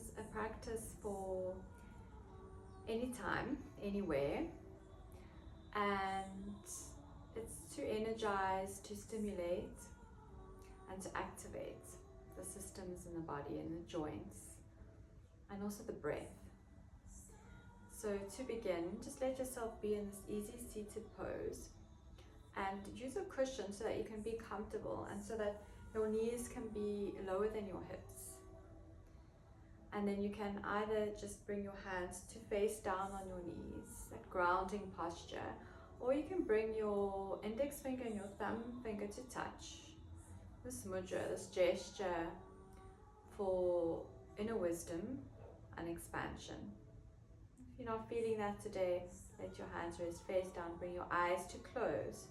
is a practice for anytime, anywhere, and it's to energize, to stimulate, and to activate the systems in the body and the joints, and also the breath. So to begin, just let yourself be in this easy seated pose and use a cushion so that you can be comfortable and so that your knees can be lower than your hips. And then you can either just bring your hands to face down on your knees, that grounding posture, or you can bring your index finger and your thumb finger to touch. This mudra, this gesture for inner wisdom and expansion. If you're not feeling that today, let your hands rest face down, bring your eyes to close.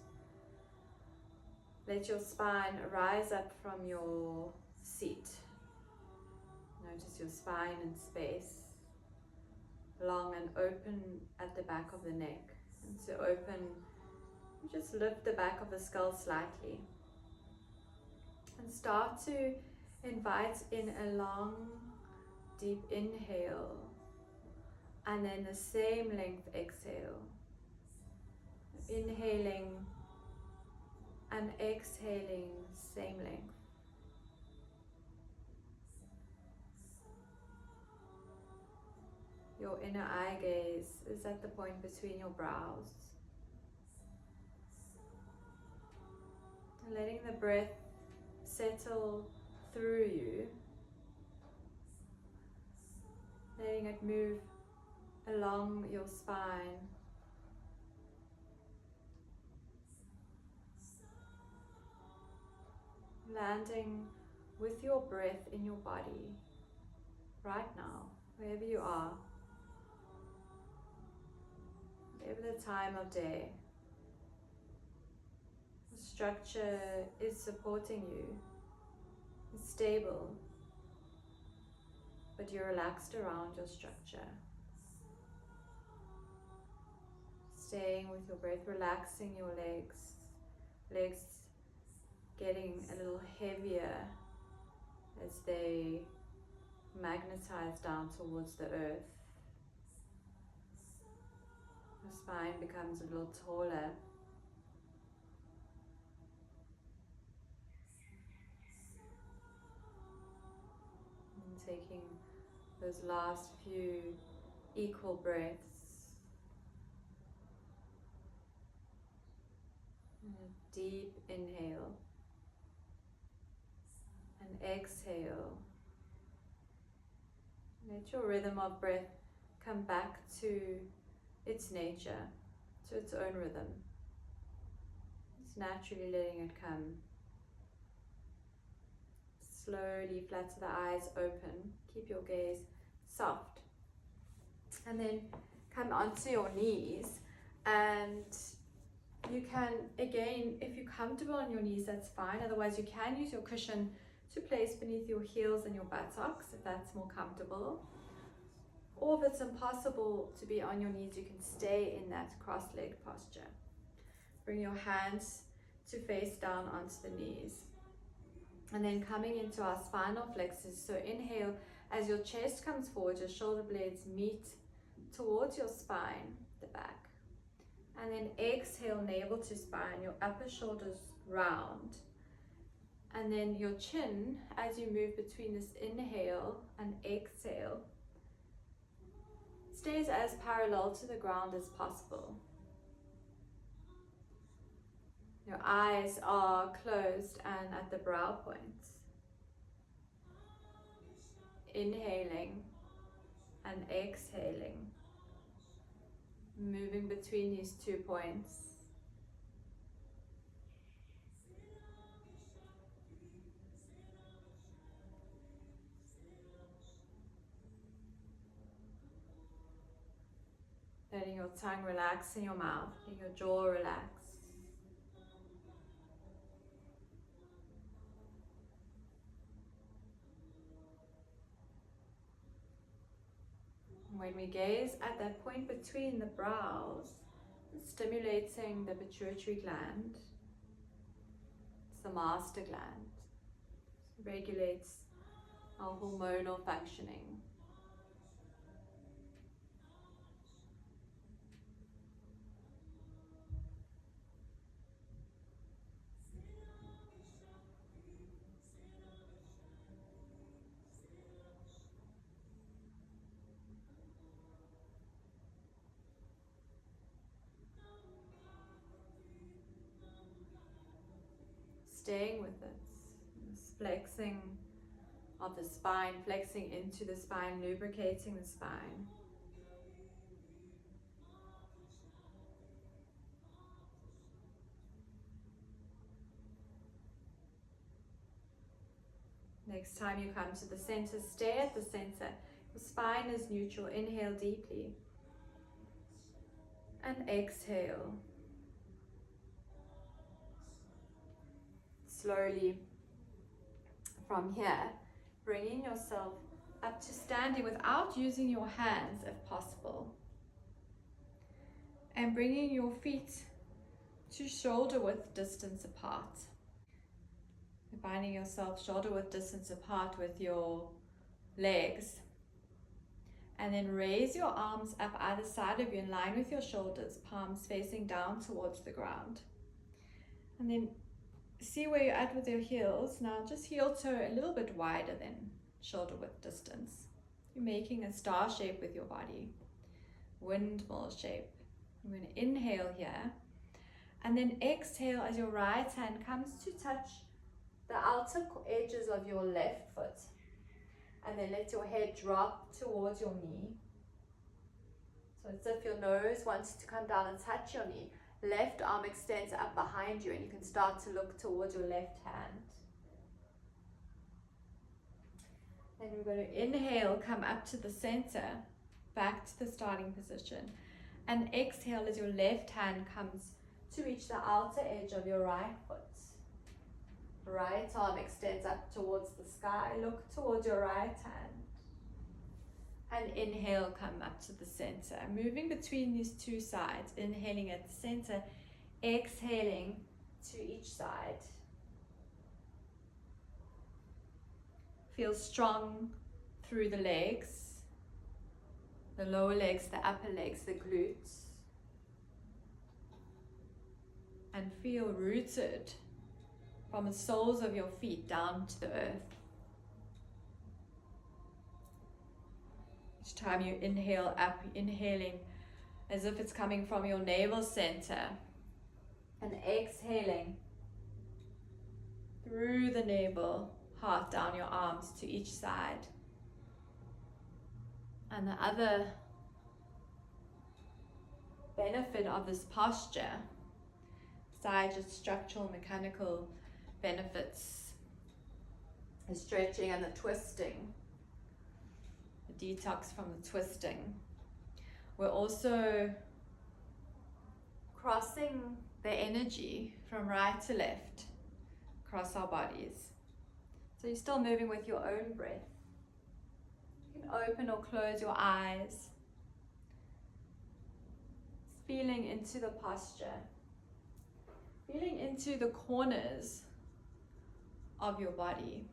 Let your spine rise up from your seat. Notice your spine in space, long and open at the back of the neck. And to open, just lift the back of the skull slightly. And start to invite in a long, deep inhale, and then the same length exhale. Inhaling and exhaling, same length. Your inner eye gaze is at the point between your brows. Letting the breath settle through you. Letting it move along your spine. Landing with your breath in your body right now, wherever you are, whatever the time of day. The structure is supporting you, it's stable, but you're relaxed around your structure. Staying with your breath, relaxing your legs getting a little heavier as they magnetize down towards the earth. The spine becomes a little taller. And taking those last few equal breaths. And a deep inhale. And exhale. Let your rhythm of breath come back to its nature, to its own rhythm. Just naturally letting it come. Slowly flatten the eyes open. Keep your gaze soft. And then come onto your knees. And you can, again, if you're comfortable on your knees, that's fine. Otherwise, you can use your cushion to place beneath your heels and your buttocks if that's more comfortable. Or if it's impossible to be on your knees, you can stay in that cross-legged posture. Bring your hands to face down onto the knees. And then coming into our spinal flexors. So inhale, as your chest comes forward, your shoulder blades meet towards your spine, the back. And then exhale, navel to spine, your upper shoulders round. And then your chin, as you move between this inhale and exhale, stays as parallel to the ground as possible. Your eyes are closed and at the brow points. Inhaling and exhaling, moving between these 2 points. Letting your tongue relax in your mouth, letting your jaw relax. When we gaze at that point between the brows, stimulating the pituitary gland, it's the master gland, it regulates our hormonal functioning. staying with it. This flexing of the spine, flexing into the spine, lubricating the spine. Next time you come to the center, stay at the center. Your spine is neutral. Inhale deeply. And exhale. Slowly from here, bringing yourself up to standing without using your hands if possible. And bringing your feet to shoulder width distance apart. Finding yourself shoulder width distance apart with your legs. And then raise your arms up either side of you in line with your shoulders, palms facing down towards the ground. And then see where you're at with your heels. Now just heel toe a little bit wider than shoulder width distance. You're making a star shape with your body. Windmill shape. I'm going to inhale here. And then exhale as your right hand comes to touch the outer edges of your left foot. And then let your head drop towards your knee. So it's as if your nose wants to come down and touch your knee. Left arm extends up behind you and you can start to look towards your left hand. And we're going to inhale, come up to the center, back to the starting position. And exhale as your left hand comes to reach the outer edge of your right foot. Right arm extends up towards the sky. Look towards your right hand. And inhale, come up to the center. Moving between these two sides. Inhaling at the center. Exhaling to each side. Feel strong through the legs. The lower legs, the upper legs, the glutes. And feel rooted from the soles of your feet down to the earth. Each time you inhale up, inhaling as if it's coming from your navel center. And exhaling through the navel, heart down your arms to each side. And the other benefit of this posture, besides just structural, mechanical benefits, the stretching and the twisting, the detox from the twisting. We're also crossing the energy from right to left across our bodies. So you're still moving with your own breath. You can open or close your eyes, feeling into the posture, feeling into the corners of your body.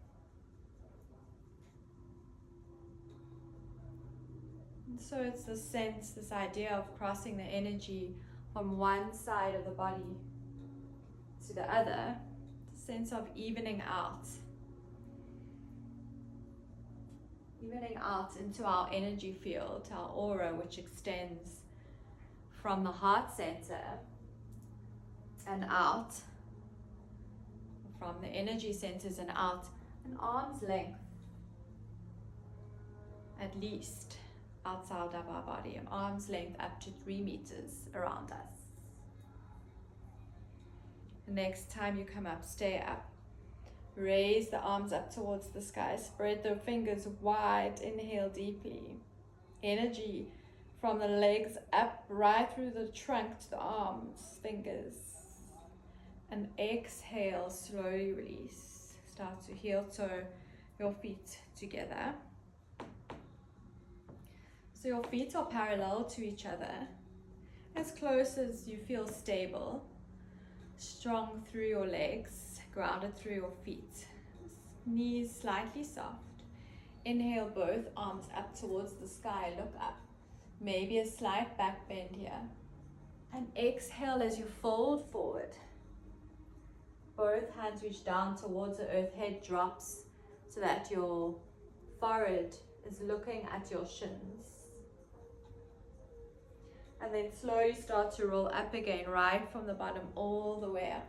And so it's the sense, this idea of crossing the energy from one side of the body to the other, the sense of evening out into our energy field, our aura, which extends from the heart center and out, from the energy centers and out, an arm's length at least outside of our body, an arm's length up to 3 meters around us. The next time you come up, stay up. Raise the arms up towards the sky, spread the fingers wide, inhale deeply. Energy from the legs up right through the trunk to the arms, fingers. And exhale, slowly release. Start to heel toe your feet together. So your feet are parallel to each other, as close as you feel stable. Strong through your legs, grounded through your feet. Knees slightly soft. Inhale, both arms up towards the sky, look up. Maybe a slight back bend here. And exhale as you fold forward. Both hands reach down towards the earth, head drops so that your forehead is looking at your shins. And then slowly start to roll up again, right from the bottom all the way up.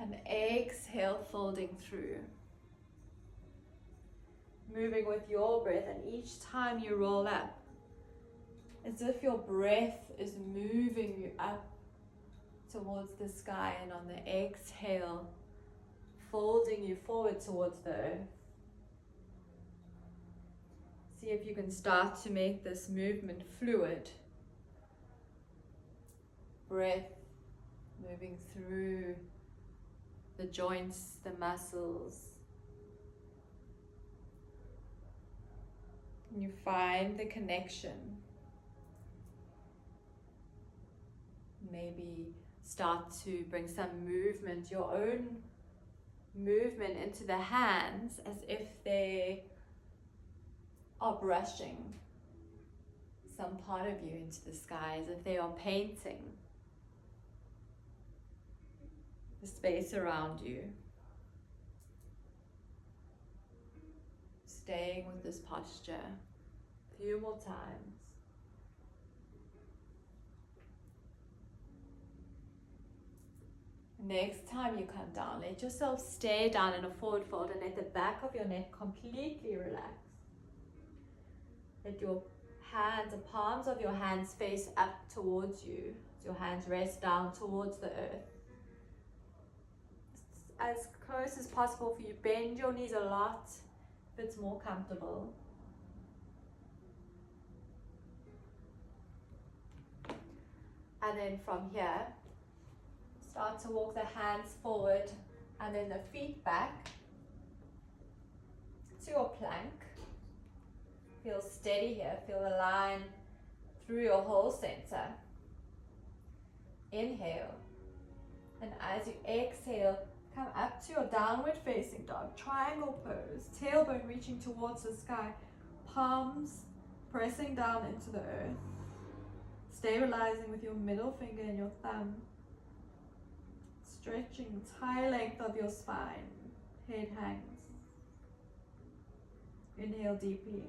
And exhale, folding through. Moving with your breath, and each time you roll up, as if your breath is moving you up towards the sky, and on the exhale, folding you forward towards the earth. See if you can start to make this movement fluid. Breath moving through the joints, the muscles. And you find the connection. Maybe start to bring some movement, your own movement into the hands, as if they are brushing some part of you into the sky, as if they are painting the space around you. Staying with this posture a few more times. Next time you come down, let yourself stay down in a forward fold and let the back of your neck completely relax. Let your hands, the palms of your hands face up towards you. So your hands rest down towards the earth. As close as possible for you. Bend your knees a lot if it's more comfortable. And then from here, start to walk the hands forward and then the feet back to your plank. Feel steady here, feel the line through your whole center. Inhale, and as you exhale, come up to your downward facing dog, triangle pose, tailbone reaching towards the sky, palms pressing down into the earth, stabilizing with your middle finger and your thumb, stretching the entire length of your spine, head hangs. Inhale deeply.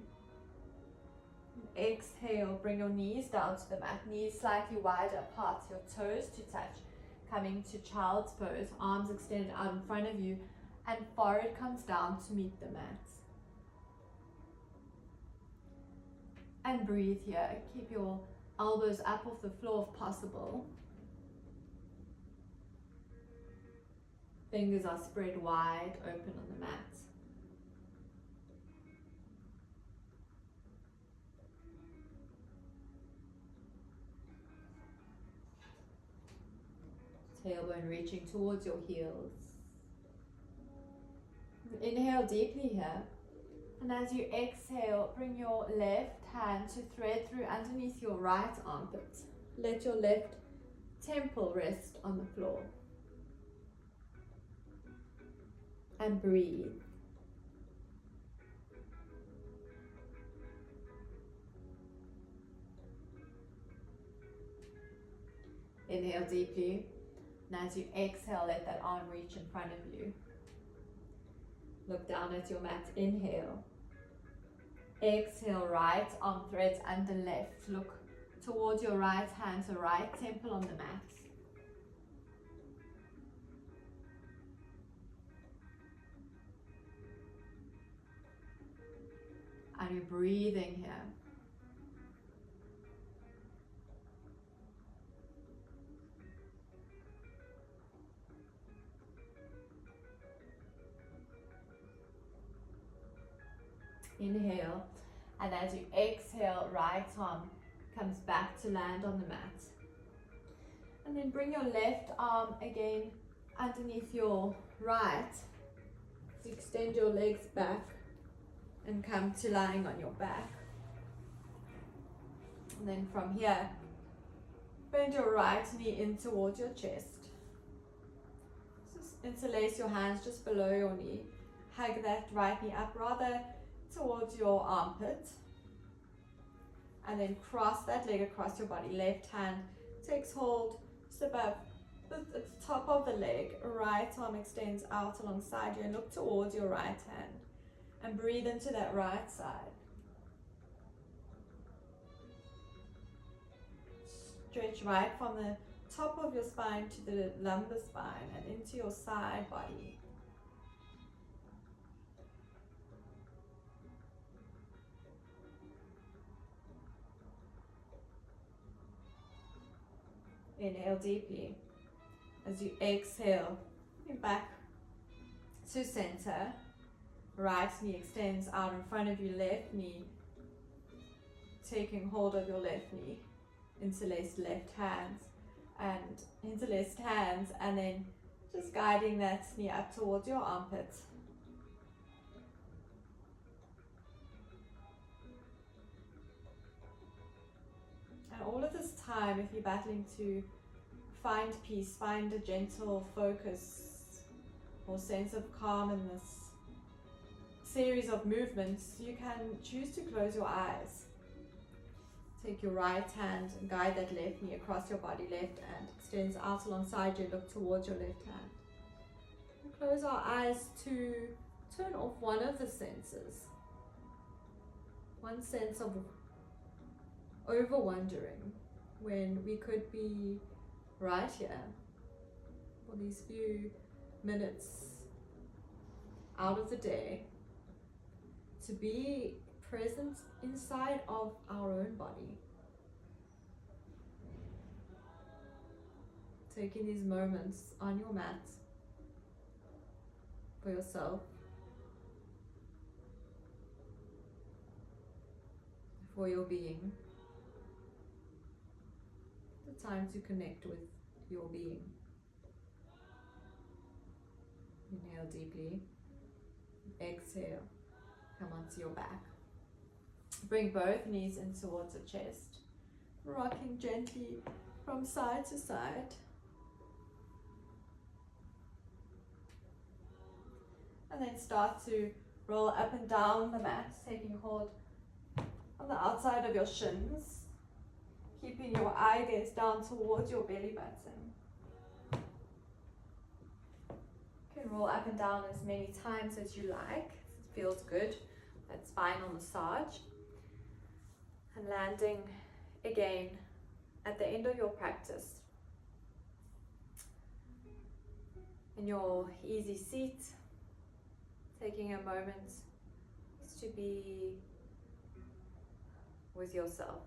Exhale, bring your knees down to the mat, knees slightly wider apart, your toes to touch, coming to child's pose, arms extended out in front of you, and forehead comes down to meet the mat. And breathe here, keep your elbows up off the floor if possible. Fingers are spread wide open on the mat. Tailbone reaching towards your heels. Inhale deeply here. And as you exhale, bring your left hand to thread through underneath your right armpit. Let your left temple rest on the floor. And breathe. Inhale deeply. And as you exhale, let that arm reach in front of you. Look down at your mat. Inhale. Exhale, right arm threads under left. Look towards your right hand, so right temple on the mat. And you're breathing here. Inhale, and as you exhale, right arm comes back to land on the mat. And then bring your left arm again underneath your right. So extend your legs back and come to lying on your back. And then from here, bend your right knee in towards your chest. Just interlace your hands just below your knee. Hug that right knee up rather towards your armpit, and then cross that leg across your body. Left hand takes hold just above the top of the leg. Right arm extends out alongside you and look towards your right hand and breathe into that right side. Stretch right from the top of your spine to the lumbar spine and into your side body. Inhale deeply. As you exhale, you're back to center. Right knee extends out in front of you, left knee taking hold of your left knee. Interlace left hands and interlaced hands, and then just guiding that knee up towards your armpit. And all of this time, if you're battling to find peace, find a gentle focus or sense of calm in this series of movements, you can choose to close your eyes. Take your right hand and guide that left knee across your body. Left hand extends out alongside you, look towards your left hand. And close our eyes to turn off one of the senses. One sense of over-wondering when we could be right here for these few minutes out of the day to be present inside of our own body. Taking these moments on your mat for yourself, for your being. The time to connect with your being. Inhale deeply. Exhale. Come onto your back. Bring both knees in towards the chest, rocking gently from side to side. And then start to roll up and down the mat, taking hold on the outside of your shins, keeping your eye gaze down towards your belly button. You can roll up and down as many times as you like. It feels good, that spinal massage. And landing again at the end of your practice in your easy seat, taking a moment just to be with yourself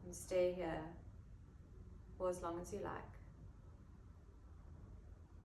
and stay here for as long as you like.